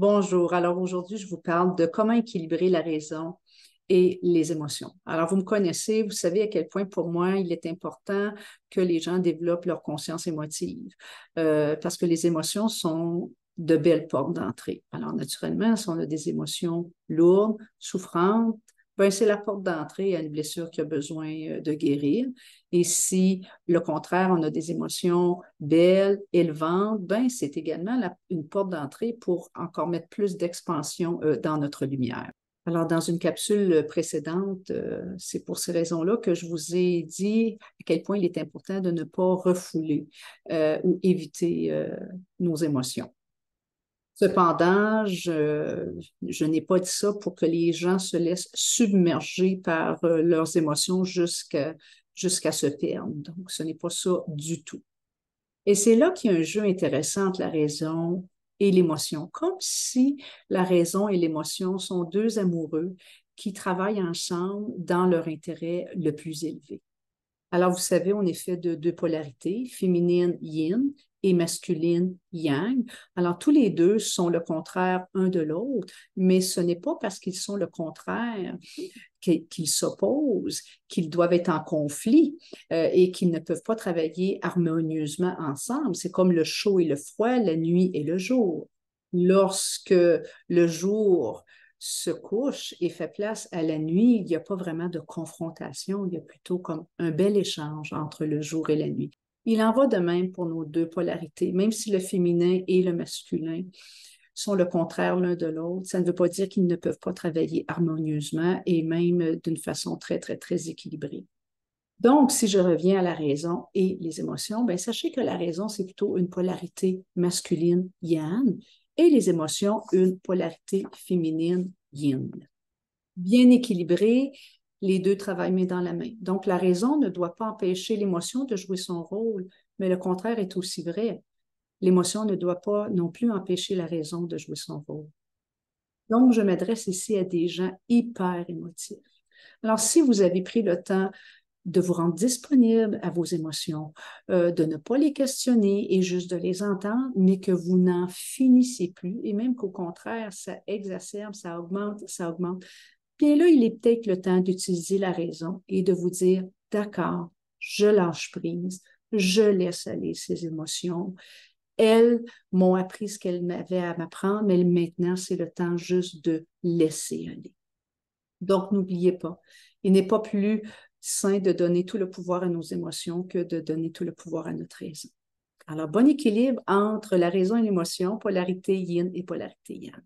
Bonjour. Alors aujourd'hui, je vous parle de comment équilibrer la raison et les émotions. Alors, vous me connaissez, vous savez à quel point pour moi, il est important que les gens développent leur conscience émotive, parce que les émotions sont de belles portes d'entrée. Alors, naturellement, si on a des émotions lourdes, souffrantes, ben, c'est la porte d'entrée à une blessure qui a besoin de guérir. Et si, le contraire, on a des émotions belles, élevantes, ben, c'est également une porte d'entrée pour encore mettre plus d'expansion dans notre lumière. Alors, dans une capsule précédente, c'est pour ces raisons-là que je vous ai dit à quel point il est important de ne pas refouler ou éviter nos émotions. Cependant, je n'ai pas dit ça pour que les gens se laissent submerger par leurs émotions jusqu'à se perdre. Donc, ce n'est pas ça du tout. Et c'est là qu'il y a un jeu intéressant entre la raison et l'émotion, comme si la raison et l'émotion sont deux amoureux qui travaillent ensemble dans leur intérêt le plus élevé. Alors, vous savez, on est fait de deux polarités, féminine yin et masculine yang. Alors, tous les deux sont le contraire un de l'autre, mais ce n'est pas parce qu'ils sont le contraire qu'ils s'opposent, qu'ils doivent être en conflit et qu'ils ne peuvent pas travailler harmonieusement ensemble. C'est comme le chaud et le froid, la nuit et le jour. Lorsque le jour se couche et fait place à la nuit, il n'y a pas vraiment de confrontation, il y a plutôt comme un bel échange entre le jour et la nuit. Il en va de même pour nos deux polarités, même si le féminin et le masculin sont le contraire l'un de l'autre, ça ne veut pas dire qu'ils ne peuvent pas travailler harmonieusement et même d'une façon très, très, très équilibrée. Donc, si je reviens à la raison et les émotions, bien, sachez que la raison, c'est plutôt une polarité masculine yang et les émotions, une polarité féminine yin. Bien équilibré, les deux travaillent main dans la main. Donc, la raison ne doit pas empêcher l'émotion de jouer son rôle, mais le contraire est aussi vrai. L'émotion ne doit pas non plus empêcher la raison de jouer son rôle. Donc, je m'adresse ici à des gens hyper émotifs. Alors, si vous avez pris le temps de vous rendre disponible à vos émotions, de ne pas les questionner et juste de les entendre, mais que vous n'en finissez plus et même qu'au contraire, ça exacerbe, ça augmente, bien là, il est peut-être le temps d'utiliser la raison et de vous dire, d'accord, je lâche prise, je laisse aller ces émotions. Elles m'ont appris ce qu'elles avaient à m'apprendre, mais maintenant, c'est le temps juste de laisser aller. Donc, n'oubliez pas, il n'est pas plus sain de donner tout le pouvoir à nos émotions que de donner tout le pouvoir à notre raison. Alors, bon équilibre entre la raison et l'émotion, polarité yin et polarité yang.